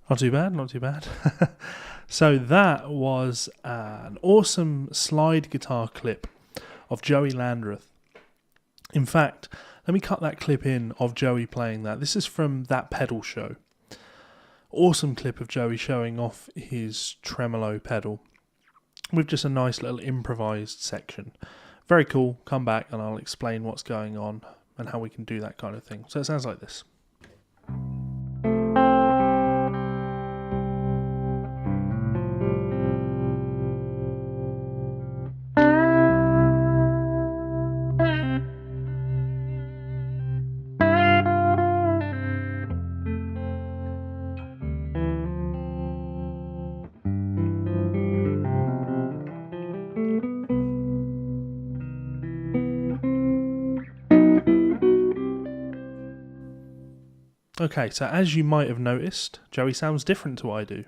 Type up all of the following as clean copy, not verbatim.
Not too bad, not too bad. So that was an awesome slide guitar clip of Joey Landreth. In fact, let me cut that clip in of Joey playing that. This is from That Pedal Show. Awesome clip of Joey showing off his tremolo pedal with just a nice little improvised section. Very cool. Come back and I'll explain what's going on and how we can do that kind of thing. So it sounds like this. Okay, so as you might have noticed, Joey sounds different to what I do.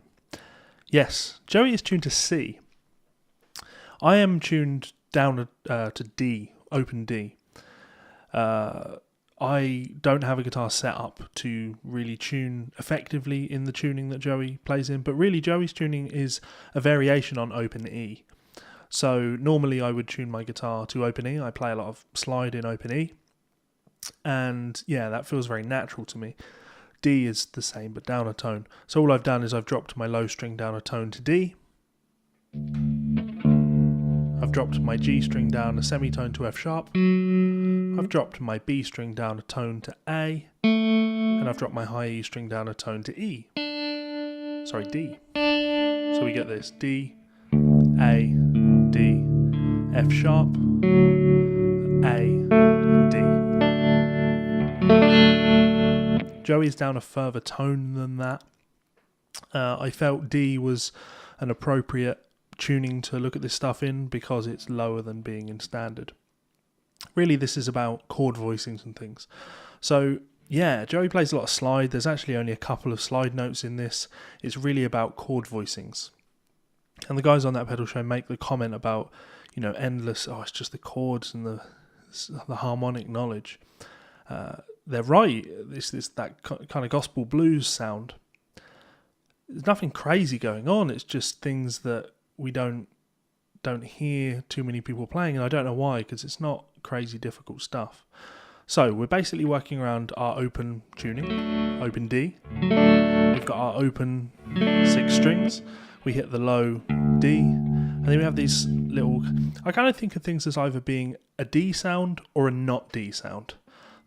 Yes, Joey is tuned to C. I am tuned down to D, open D. I don't have a guitar set up to really tune effectively in the tuning that Joey plays in, but really Joey's tuning is a variation on open E. So normally I would tune my guitar to open E. I play a lot of slide in open E. And yeah, that feels very natural to me. D is the same, but down a tone. So all I've done is I've dropped my low string down a tone to D. I've dropped my G string down a semitone to F sharp. I've dropped my B string down a tone to A. And I've dropped my high E string down a tone to E. Sorry, D. So we get this D, A, D, F sharp, A, D. Joey's down a further tone than that. I felt D was an appropriate tuning to look at this stuff in because it's lower than being in standard. Really, this is about chord voicings and things. So yeah, Joey plays a lot of slide. There's actually only a couple of slide notes in this. It's really about chord voicings. And the guys on That Pedal Show make the comment about, endless, it's just the chords and the harmonic knowledge. They're right. This that kind of gospel blues sound. There's nothing crazy going on. It's just things that we don't hear too many people playing, and I don't know why, because it's not crazy difficult stuff. So we're basically working around our open tuning, open D. We've got our open 6 strings. We hit the low D, and then we have these little. I kind of think of things as either being a D sound or a not D sound.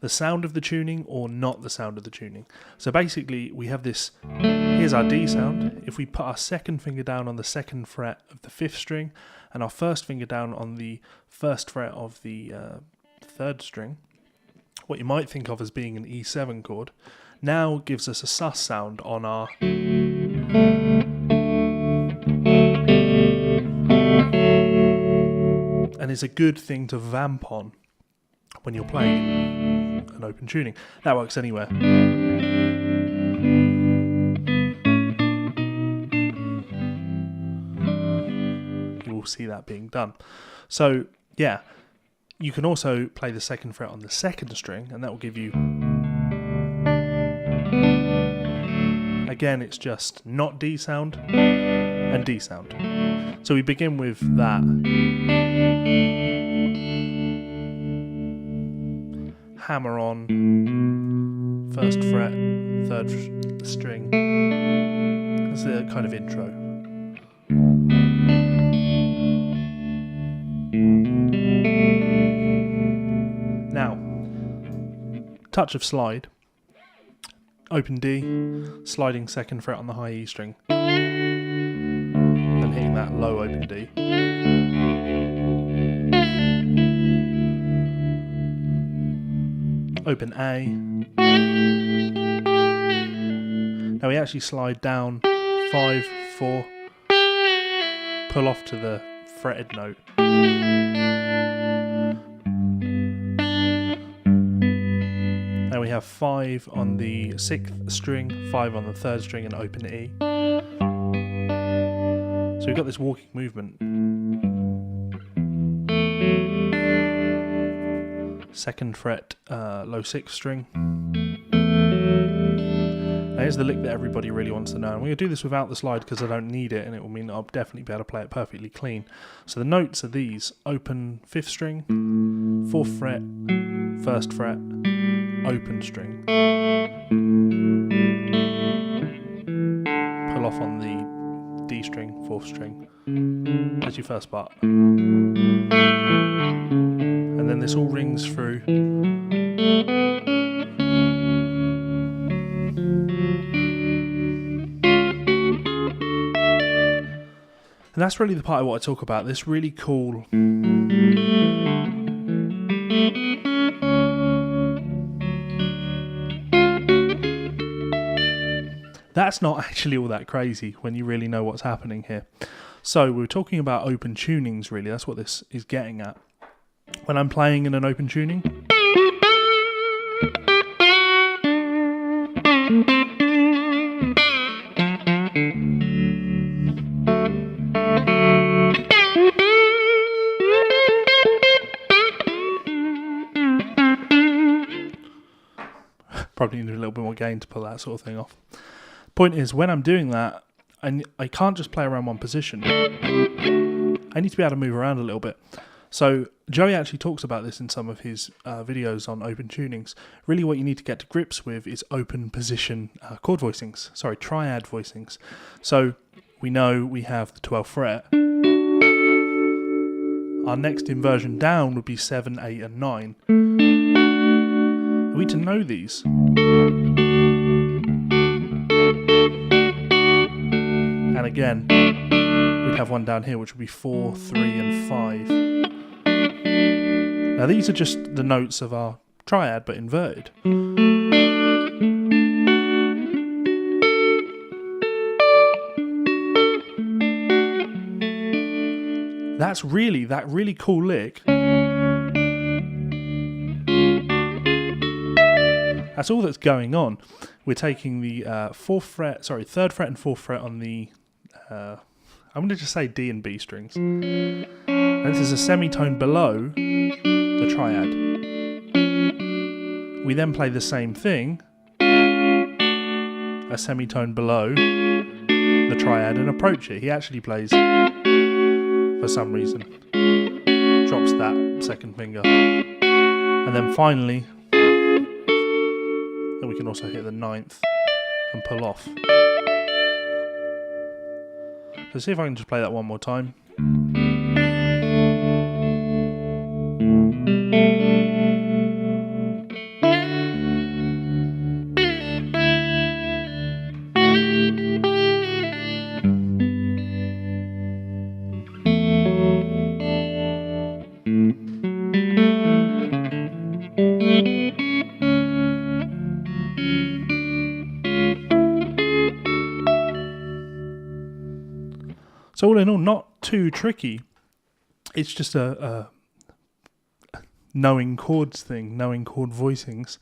The sound of the tuning or not the sound of the tuning. So basically we have this, here's our D sound. If we put our second finger down on the 2nd fret of the 5th string and our first finger down on the 1st fret of the 3rd string, what you might think of as being an E7 chord, now gives us a sus sound on our and it's a good thing to vamp on when you're playing an open tuning. That works anywhere. You will see that being done. So yeah, you can also play the 2nd fret on the 2nd string, and that will give you, again, it's just not D sound and D sound. So we begin with that. Hammer on 1st fret, 3rd string. That's the kind of intro. Now, touch of slide. Open D, sliding 2nd fret on the high E string. Then hitting that low open D. Open A. Now we actually slide down 5, 4, pull off to the fretted note. Now we have 5 on the 6th string, 5 on the 3rd string, and open E. So we've got this walking movement. 2nd fret, low 6th string. Now here's the lick that everybody really wants to know. I'm going to do this without the slide because I don't need it, and it will mean that I'll definitely be able to play it perfectly clean. So the notes are these: open 5th string, 4th fret, 1st fret, open string. Pull off on the D string, 4th string. That's your first part. And then this all rings through. And that's really the part I want to talk about, this really cool that's not actually all that crazy when you really know what's happening here. So we're talking about open tunings, really. That's what this is getting at. When I'm playing in an open tuning, probably need a little bit more gain to pull that sort of thing off. Point is, when I'm doing that, I can't just play around one position. I need to be able to move around a little bit. So Joey actually talks about this in some of his videos on open tunings. Really what you need to get to grips with is open position chord voicings. Sorry, triad voicings. So we know we have the 12th fret. Our next inversion down would be 7, 8 and 9. We need to know these. And again, we'd have one down here which would be 4, 3 and 5. Now these are just the notes of our triad but inverted. That's really, that really cool lick. That's all that's going on. We're taking the 3rd fret and 4th fret on the, I'm going to just say D and B strings. And this is a semitone below the triad. We then play the same thing, a semitone below the triad, and approach it. He actually plays, for some reason, drops that 2nd finger. And then finally, then we can also hit the 9th and pull off. So see if I can just play that one more time. So all in all, not too tricky. It's just a knowing chords thing, knowing chord voicings.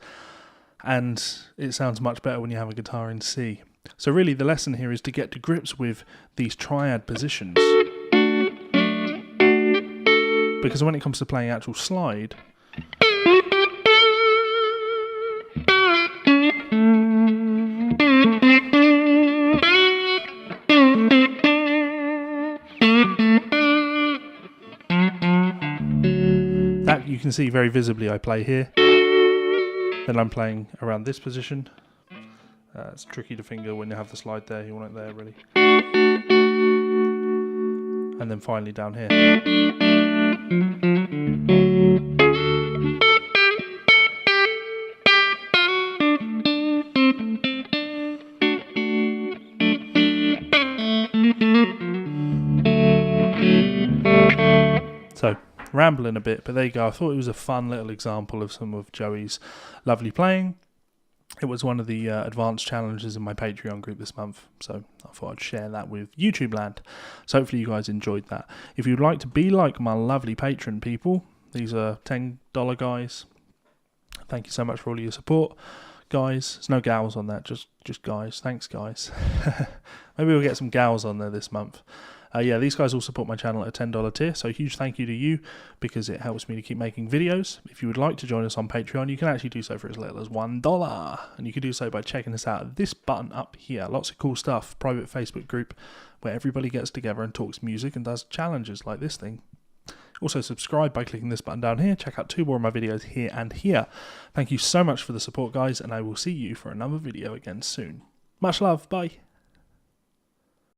And it sounds much better when you have a guitar in C. So really the lesson here is to get to grips with these triad positions. Because when it comes to playing actual slide, that you can see very visibly. I play here, then I'm playing around this position. It's tricky to finger when you have the slide there, you want it there really. And then finally down here. So, rambling a bit, but there you go. I thought it was a fun little example of some of Joey's lovely playing. It was one of the advanced challenges in my Patreon group this month, so I thought I'd share that with YouTube land. So hopefully you guys enjoyed that. If you'd like to be like my lovely patron people, these are $10 guys. Thank you so much for all your support, guys. There's no gals on that, just guys. Thanks, guys. Maybe we'll get some gals on there this month. Yeah, these guys all support my channel at a $10 tier, so huge thank you to you because it helps me to keep making videos. If you would like to join us on Patreon, you can actually do so for as little as $1, and you can do so by checking us out at this button up here. Lots of cool stuff, private Facebook group where everybody gets together and talks music and does challenges like this thing. Also subscribe by clicking this button down here. Check out 2 more of my videos here and here. Thank you so much for the support, guys, and I will see you for another video again soon. Much love, bye.